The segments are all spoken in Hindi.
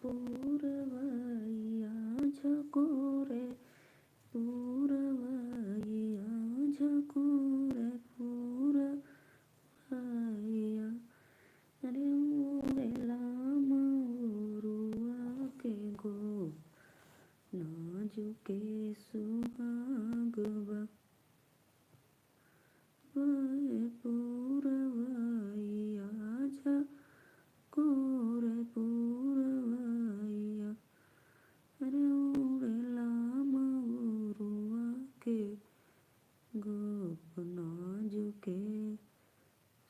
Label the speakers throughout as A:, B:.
A: पूरवैया झकोरे पूरवैया झकोरे पूरवैया अरे उड़ेला मौरुआ के गो नाजुके सुहागवा पूरवैया झकोरे पूरवैया अरे उड़ेला मौरुआ के गो नाजुके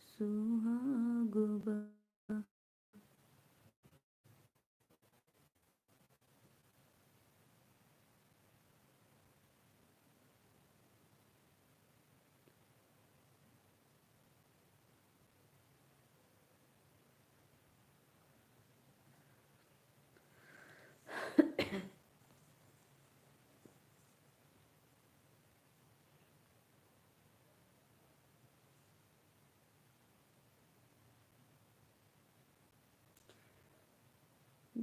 A: सुहागवा।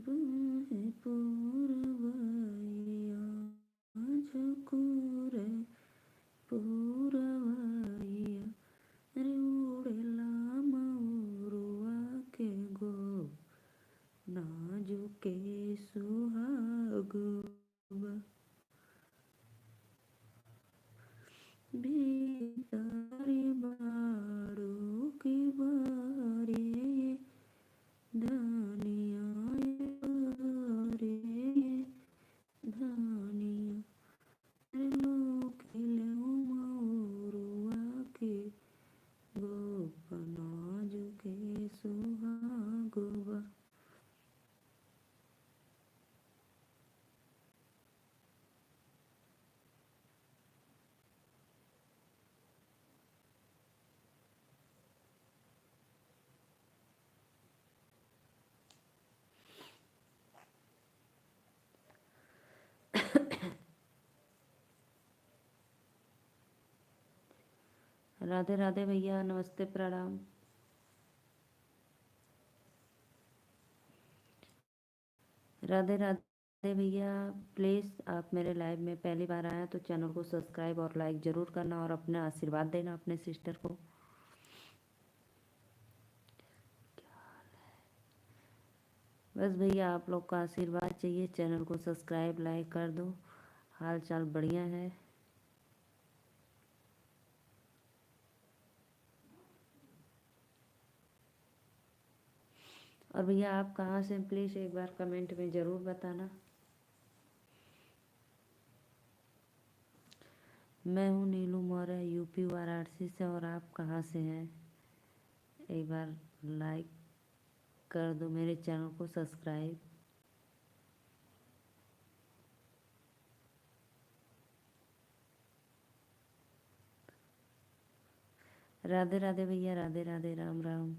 A: बहे पूरवैया झकोरे पूरवैया अरे उड़ेला मौरुआ के गो नाजुके सुहागवा भीतरी बारू की बारी धनिया बारी धनिया अरे लोकिले मौरुआ के गो नाजुके सुहागवा। राधे राधे भैया, नमस्ते प्रणाम। राधे राधे भैया, प्लीज़ आप मेरे लाइव में पहली बार आए तो चैनल को सब्सक्राइब और लाइक ज़रूर करना और अपना आशीर्वाद देना अपने सिस्टर को। बस भैया आप लोग का आशीर्वाद चाहिए, चैनल को सब्सक्राइब लाइक कर दो। हाल चाल बढ़िया है। और भैया आप कहाँ से, प्लीज़ एक बार कमेंट में ज़रूर बताना। मैं हूँ नीलू मौर्य, यूपी वाराणसी से। और आप कहाँ से हैं? एक बार लाइक कर दो, मेरे चैनल को सब्सक्राइब। राधे राधे भैया, राधे राधे, राम राम।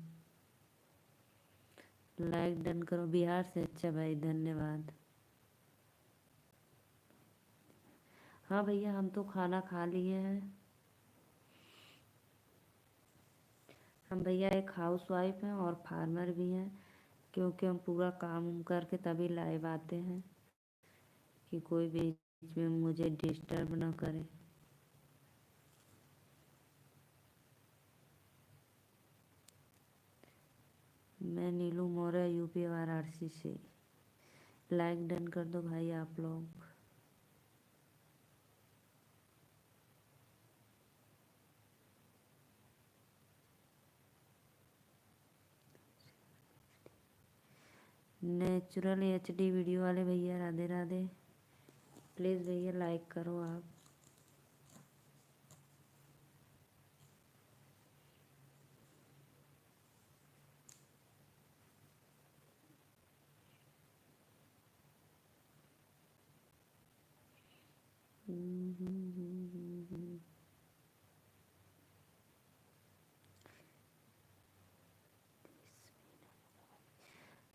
A: लाइक डन करो। बिहार से, अच्छा भाई, धन्यवाद। हाँ भैया हम तो खाना खा लिए हैं। हम भैया एक हाउस वाइफ हैं और फार्मर भी हैं, क्योंकि हम पूरा काम करके तभी लाइव आते हैं कि कोई बीच में मुझे डिस्टर्ब ना करे। मैं नीलू मौर्य, यूपी वाराणसी से। लाइक डन कर दो भाई आप लोग। नेचुरल एचडी वीडियो वाले भैया राधे राधे, प्लीज़ भैया लाइक करो आप।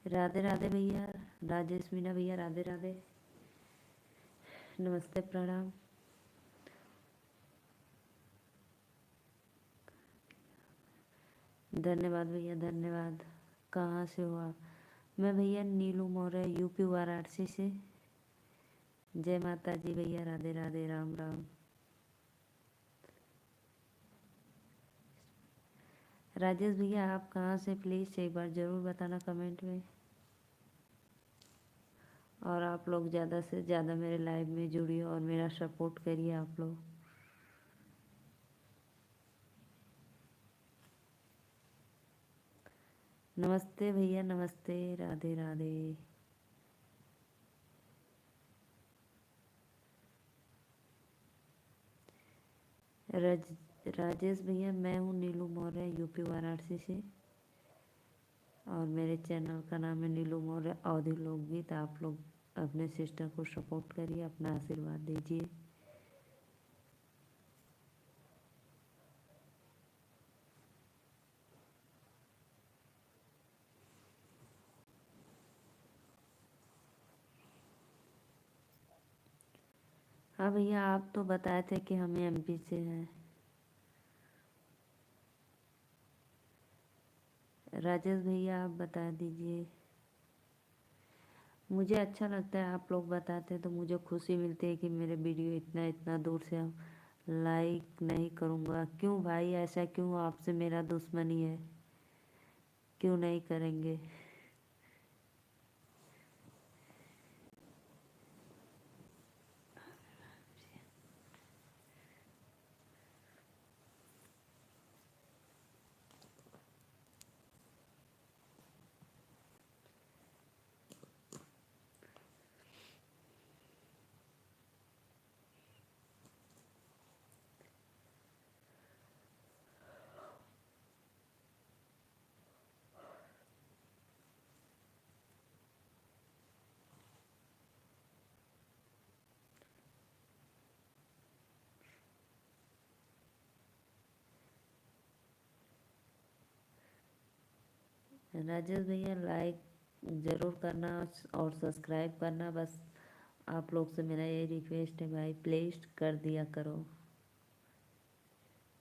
A: राधे राधे भैया, राजेश मीना भैया, राधे राधे, नमस्ते प्रणाम। धन्यवाद भैया, धन्यवाद। कहाँ से हो आप? मैं भैया नीलू मौर्य यूपी वाराणसी से। जय माता जी भैया, राधे राधे, राम राम। राजेश भैया आप कहाँ से, प्लीज़ एक बार ज़रूर बताना कमेंट में। और आप लोग ज़्यादा से ज़्यादा मेरे लाइव में जुड़िए और मेरा सपोर्ट करिए आप लोग। नमस्ते भैया, नमस्ते, राधे राधे। राजेश भैया मैं हूँ नीलू मौर्य यूपी वाराणसी से, और मेरे चैनल का नाम है नीलू मौर्य अवधी लोकगीत। आप लोग अपने सिस्टर को सपोर्ट करिए, अपना आशीर्वाद दीजिए। हाँ भैया आप तो बताए थे कि हम एमपी से हैं। राजेश भैया आप बता दीजिए। मुझे अच्छा लगता है, आप लोग बताते हैं तो मुझे खुशी मिलती है कि मेरे वीडियो इतना इतना दूर से हम लाइक नहीं करूँगा। क्यों भाई, ऐसा क्यों? आपसे मेरा दुश्मनी है, क्यों नहीं करेंगे? राजेश भैया लाइक ज़रूर करना और सब्सक्राइब करना, बस आप लोग से मेरा यही रिक्वेस्ट है भाई, प्लीज़ कर दिया करो।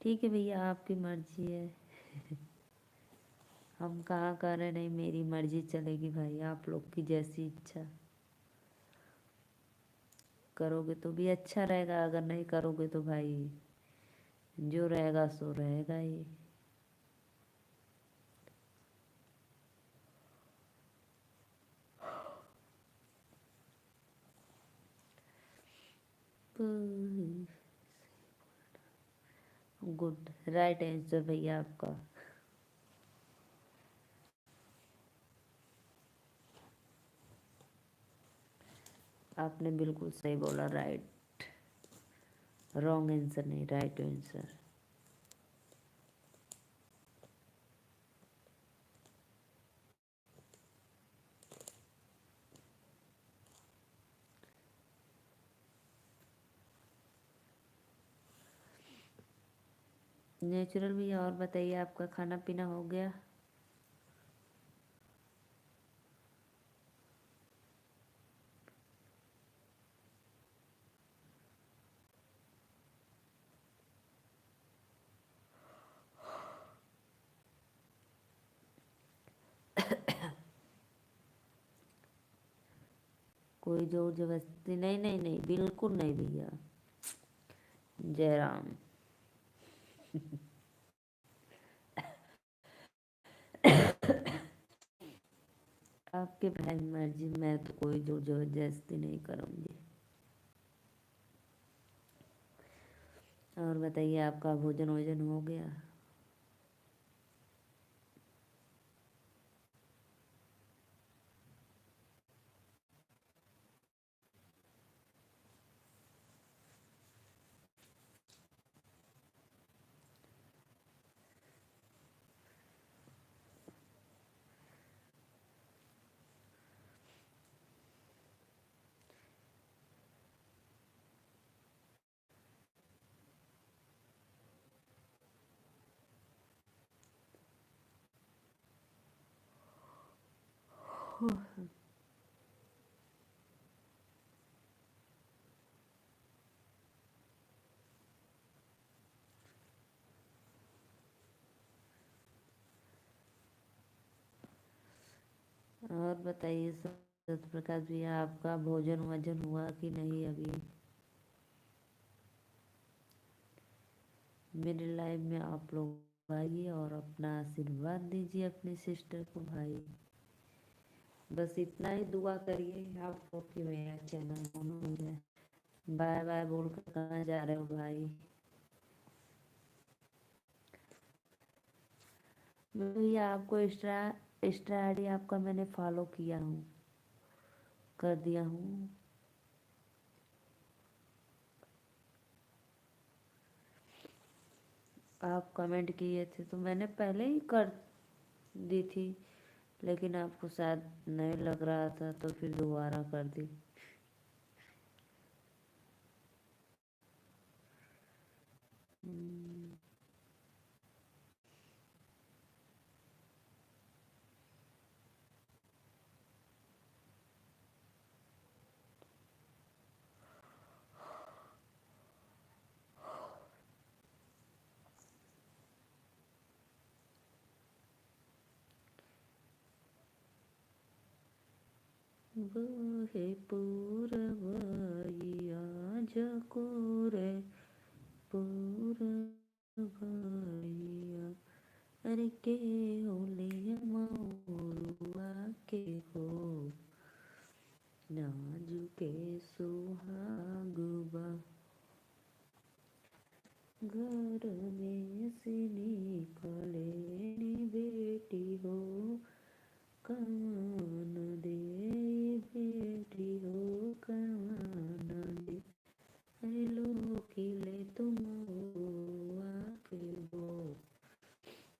A: ठीक है भैया, आपकी मर्जी है। हम कहाँ कर रहे, नहीं मेरी मर्जी चलेगी भाई, आप लोग की जैसी इच्छा। करोगे तो भी अच्छा रहेगा, अगर नहीं करोगे तो भाई जो रहेगा सो रहेगा ही। गुड, राइट आंसर भैया आपका। आपने बिल्कुल सही बोला, राइट। रॉन्ग आंसर नहीं, राइट आंसर। नेचुरल भैया और बताइए, आपका खाना पीना हो गया? कोई जोर जबरदस्ती नहीं, नहीं नहीं, बिल्कुल नहीं भैया। जय राम। आपके भाई मर्जी, मैं तो कोई जोर जबरदस्ती नहीं करूँगी। और बताइए, आपका भोजन वोजन हो गया? और बताइए सत्य प्रकाश भैया, आपका भोजन वजन हुआ कि नहीं अभी? मेरे लाइव में आप लोग आइए और अपना आशीर्वाद दीजिए अपनी सिस्टर को भाई। बस इतना ही दुआ करिए आप लोग कि मेरा चैनल ऑन हो जाए। बाय बाय बोल कर कहाँ जा रहे हो भाई? भैया आपको एक्स्ट्रा आईडी आपका मैंने फॉलो किया हूँ, कर दिया हूँ। आप कमेंट किए थे तो मैंने पहले ही कर दी थी, लेकिन आपको शायद नहीं लग रहा था तो फिर दोबारा कर दी। बहे पूरबइया जकोरे पूरबइया, अरे के होले मौरुआ के हो, नाजुके सुहागबा, घर में से निकले नी बेटी हो, कान दे बेटी हो, कान दे, अरे लोकिले तुम आके हो,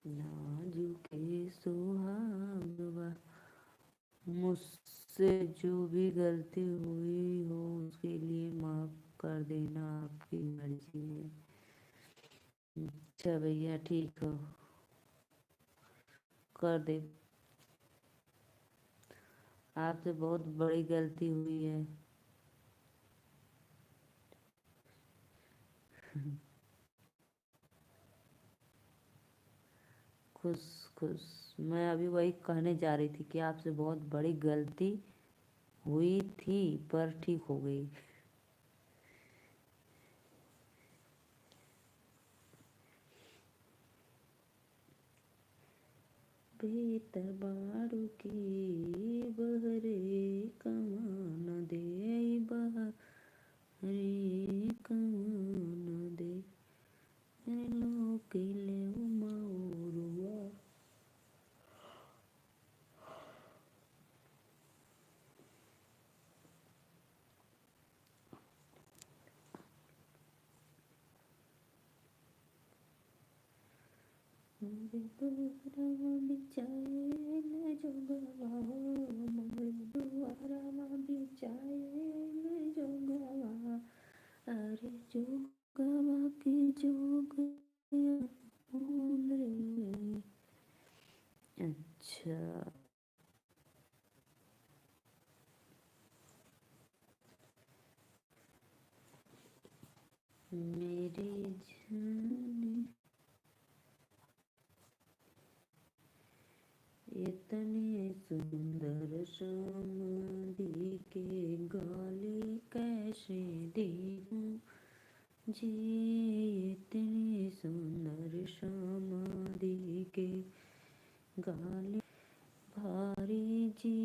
A: नाजुके सुहागबा। मुझसे जो भी गलती हुई हो उसके लिए माफ कर देना, आपकी मर्जी है। अच्छा भैया ठीक हो, कर दे। आपसे बहुत बड़ी गलती हुई है। खुश खुश। मैं अभी वही कहने जा रही थी कि आपसे बहुत बड़ी गलती हुई थी पर ठीक हो गई। भीतर बाड़ू की बहरे कमान दे, बहरे कमान दे, लोकिले मौरुआ। मोरे दुआरा बिछाएल जोगवा हो, मोरे दुआरा बिछाएल जोगवा, अरे जोगवा के जोग फूल रे। अच्छा मेरी जान, इतने सुंदर समाधि के गाली कैसे देखूं जी, इतने सुंदर समाधि के गाली भारी जी,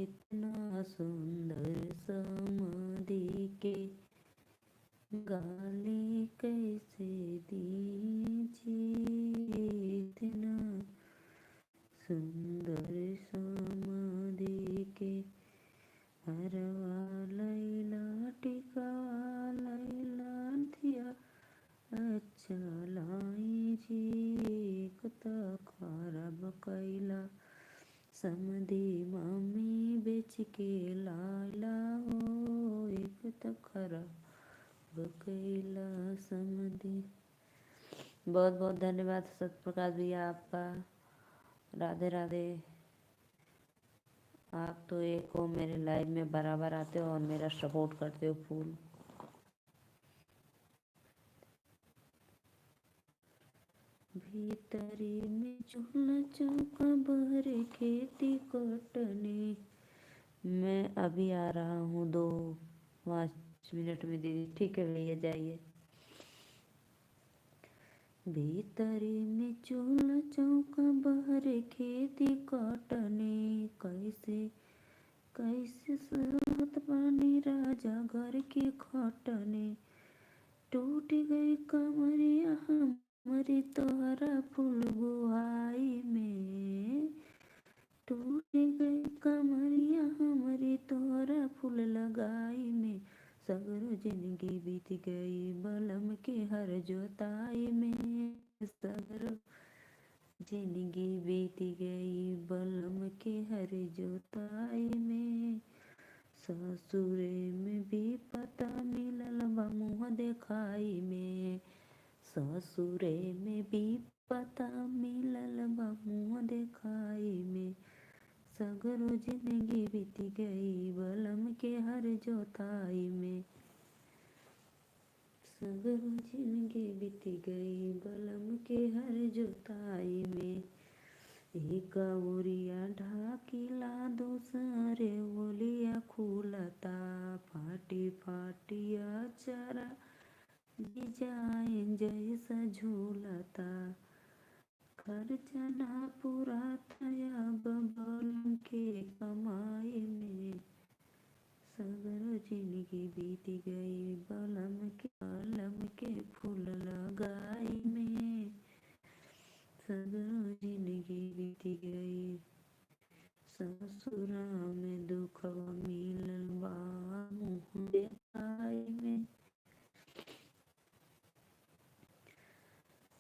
A: इतना सुंदर समाधि के गाली कैसे दीजिए, इतना सुंदर समाधि के हरवा लैला टिका लैला दिया, अच्छा लाई जी एक खराब कैला, समधी मम्मी बेच के लाला हो, एक खराब कैला समधी। बहुत बहुत धन्यवाद सत्य प्रकाश भैया आपका। राधे राधे। आप तो एक हो, मेरे लाइव में बराबर आते हो और मेरा सपोर्ट करते हो फुल। भीतरी में चूल्हा चौका बहरे खेती कटनी। मैं अभी आ रहा हूँ 2-5 मिनट में दीदी। ठीक है भैया, जाइए। भीतरी में चूल्हा चौका बहरे खेती कटनी। कैसे कैसे सहत पानी राजा घर की खटनी। टूट गई कमरिया हमारी तोहरा फूल बुआई में। टूट गई कमरिया हमारी तोहरा फूल लगाई में। सगरो जिंदगी बीत गई बलम के हर जोताई में। सगरो जिंदगी बीत गई बलम के हर जोताई में। ससुरे में भी पता मिलल बा मुँह देखाई में। ससुरे में भी पता मिलल बा मुँह देखाई में। सगरो जिंदगी बीत गई बलम के हर जोताई में। सगरो जिंदगी बीत गई बलम के हर जोताई में। एक ओरिया ढाकिला दूसरे ओलिया खुलता। फाटी फाटिया चरा डिजाइन जैसा झूलता। खर्चा ना पूरा था अब बलम के कमाई में। सगरो जिंदगी बीत गई बलम के फूल लगाई में। सगरो जिंदगी बीत गई ससुरा में दुखवा मिलल बा मुँह देखाई में।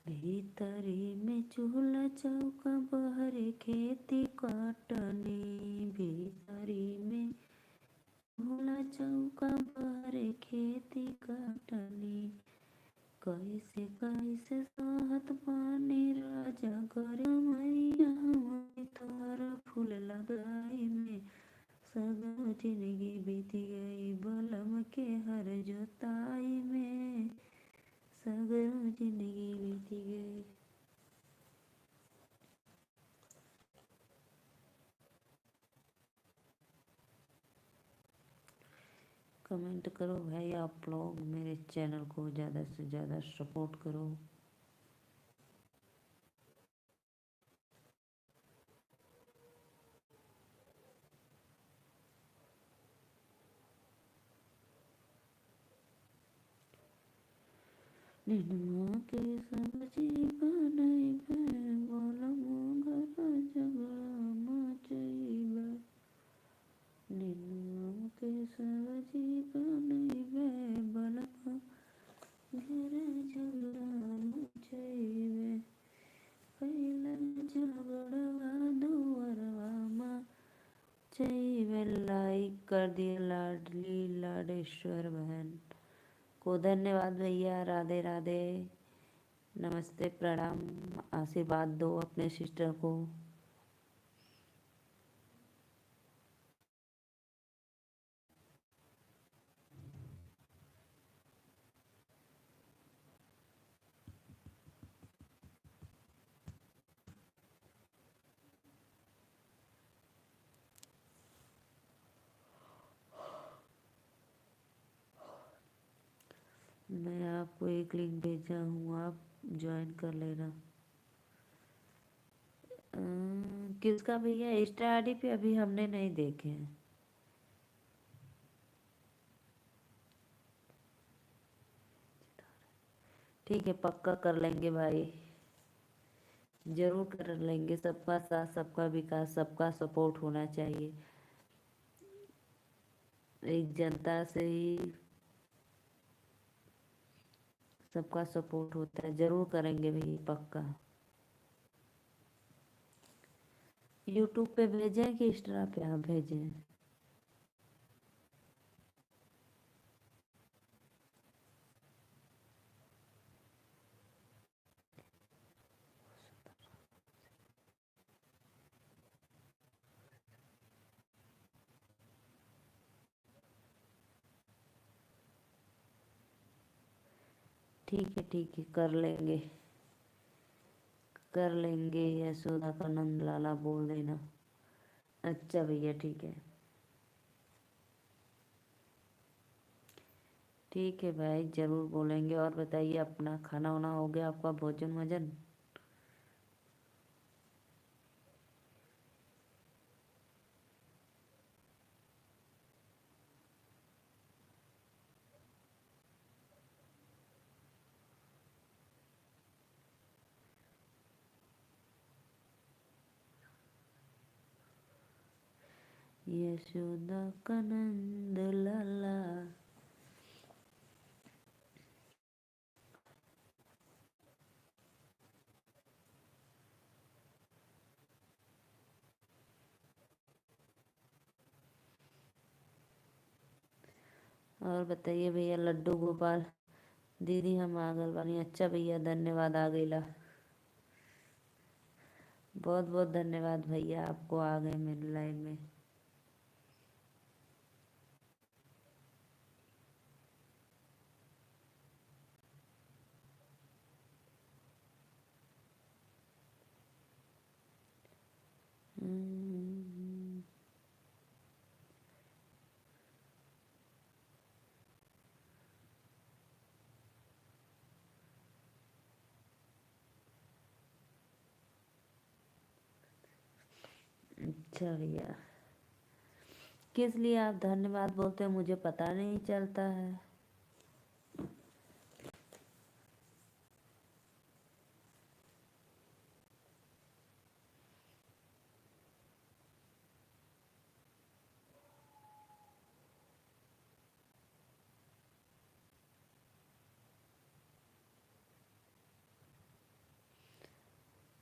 A: भीतरी में चूल्हा चौका बहरे खेती कटनी। भीतरी में चूल्हा चौका बहरे खेती कटनी। कैसे कैसे सहत पानी राजा घर मैया हमारी तोहरा फूल लगाई में। सगरो जिंदगी बीत गई बलम के हर जोताई में। सगरो जिंदगी बीत गई। कमेंट करो भाई, आप लोग मेरे चैनल को ज़्यादा से ज़्यादा सपोर्ट करो। नेनुआ के सब्जी बनैबे बलम घर झगड़ा मचैबे। नेनुआ के सब्जी बनैबे बलम घर झगड़ा मचैबे। कैलन झगड़वा दुअरवा मचैबे। लाइक कर दिए लाडली लाडेश्वर बहन को, धन्यवाद भैया। राधे राधे, नमस्ते, प्रणाम। आशीर्वाद दो अपने सिस्टर को। मैं आपको एक लिंक भेजा हूँ, आप ज्वाइन कर लेना। किसका भैया? इंस्टा आईडी पे अभी हमने नहीं देखे हैं। ठीक है, पक्का कर लेंगे भाई, जरूर कर लेंगे। सबका साथ, सबका विकास, सबका सपोर्ट होना चाहिए। एक जनता से ही सबका सपोर्ट होता है। जरूर करेंगे भाई, पक्का। यूट्यूब पे भेजें कि इंस्टा पे आप भेजें? ठीक है, कर लेंगे। कर लेंगे, यशोदा का नंद लाला बोल देना। अच्छा भैया ठीक है। ठीक है भाई, ज़रूर बोलेंगे। और बताइए, अपना खाना वाना हो गया आपका, भोजन वजन? यशोदा का नंद लाला। और बताइए भैया, लड्डू गोपाल दीदी हम आ गल बानी। अच्छा भैया, धन्यवाद आ गईला। बहुत बहुत धन्यवाद भैया, आपको आ गए मेरे लाइन में। हम्म, अच्छा भैया, किस लिए आप धन्यवाद बोलते हैं मुझे पता नहीं चलता है।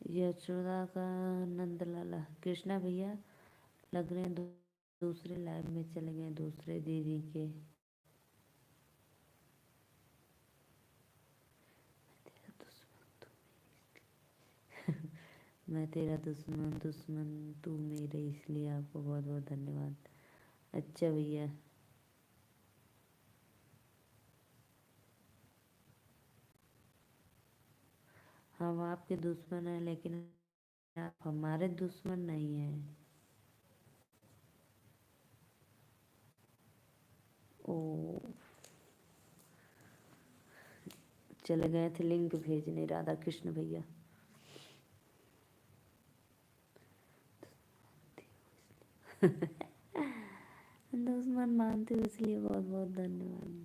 A: यशोदा का नंदलाला कृष्णा भैया लग रहे हैं दूसरे लाइव में चले गए, दूसरे दीदी के। मैं तेरा दुश्मन दुश्मन तू मेरे, इसलिए आपको बहुत बहुत धन्यवाद। अच्छा भैया, हम आपके दुश्मन हैं, लेकिन आप हमारे दुश्मन नहीं हैं। ओ, चले गए थे लिंक भेजने राधा कृष्ण भैया। दुश्मन मानते हो इसलिए बहुत बहुत धन्यवाद।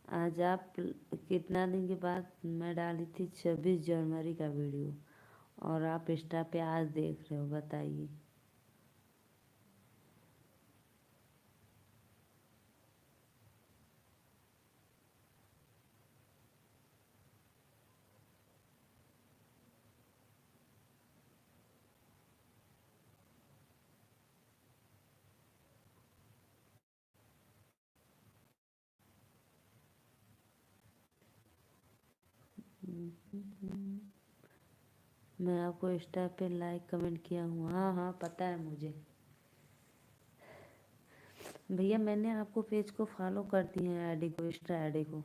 A: आज आप कितना दिन के बाद मैं डाली थी 26 जनवरी का वीडियो, और आप इंस्टा पे आज देख रहे हो, बताइए। मैं आपको इंस्टा पे लाइक कमेंट किया हूँ, हाँ हाँ पता है मुझे। भैया मैंने आपको पेज को फॉलो कर दिया है, आईडी को, इंस्टा आईडी को।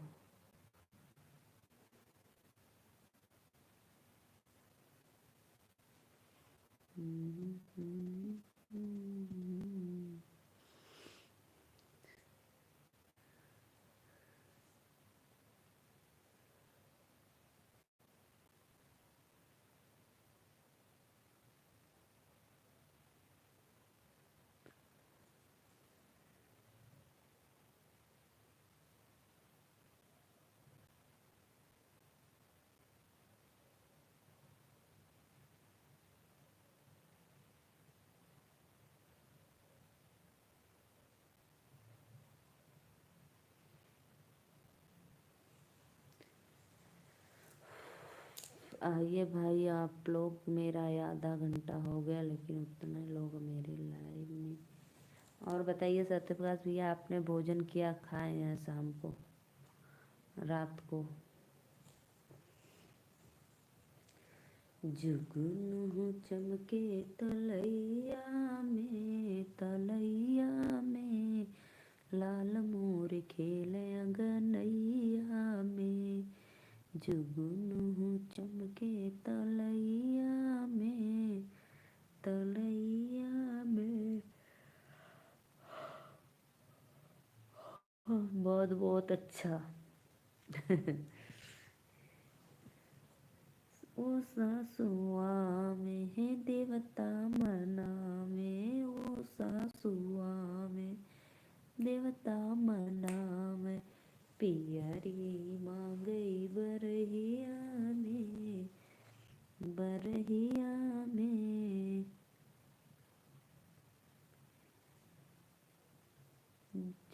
A: आइए भाई आप लोग, मेरा आधा घंटा हो गया, लेकिन उतने लोग मेरे लाइव में। और बताइए सत्यप्रकाश भैया, आपने भोजन किया, खाए हैं शाम को, रात को? जुगनू चमके तलैया में लाल मोर खेले अंगनैया में। जुगनू चमके तलैया में बहुत बहुत अच्छा। ओ सासुआ में है देवता मना में, ओ सासुआ में देवता मना में। पियरी मांगई बरहिया में, बरहिया में।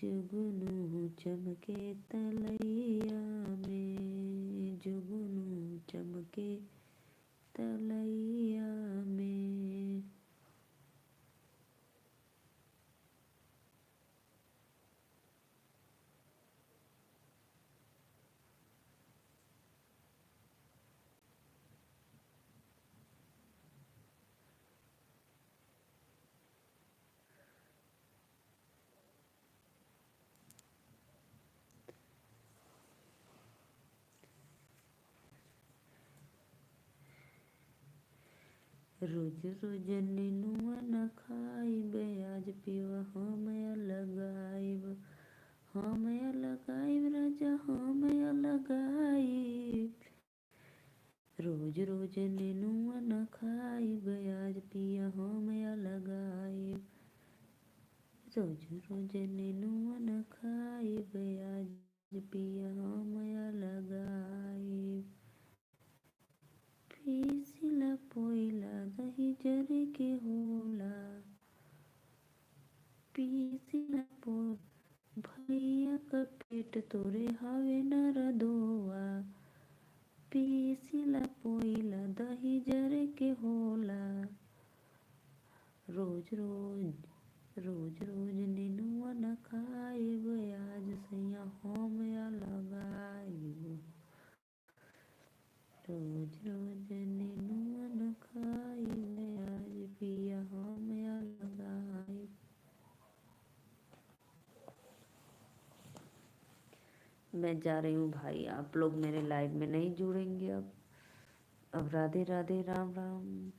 A: जुगनू चमके तलैया में, जुगनू चमके तलैया में। रोज रोज नेनुआ न खाइब, आज पियवा हम लगाइब, हम लगाइब राजा हम लगाइब। रोज रोज नेनुआ न खाइब, आज पिया हम लगाइब। रोज रोज नेनुआ न खाइब, आज पिया हम लगाइब। पीसिला पोइला दही जरे के होला, पीसिला पोइला भैया का पेट तोरे हवे नरदोआ। पीसिला पोइला दही जरे के होला। रोज रोज रोज रोज नेनुआ न खाइब, आज सैया हम लगाइब। रोज रोज नेनुआ न खाइब, आज पिया हम लगाइब। मैं जा रही हूँ भाई, आप लोग मेरे लाइव में नहीं जुड़ेंगे अब राधे राधे, राम राम।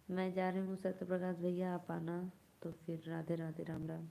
A: मैं जा रही हूँ सत्य प्रकाश भैया, आप आना तो फिर राधे राधे, राम राम।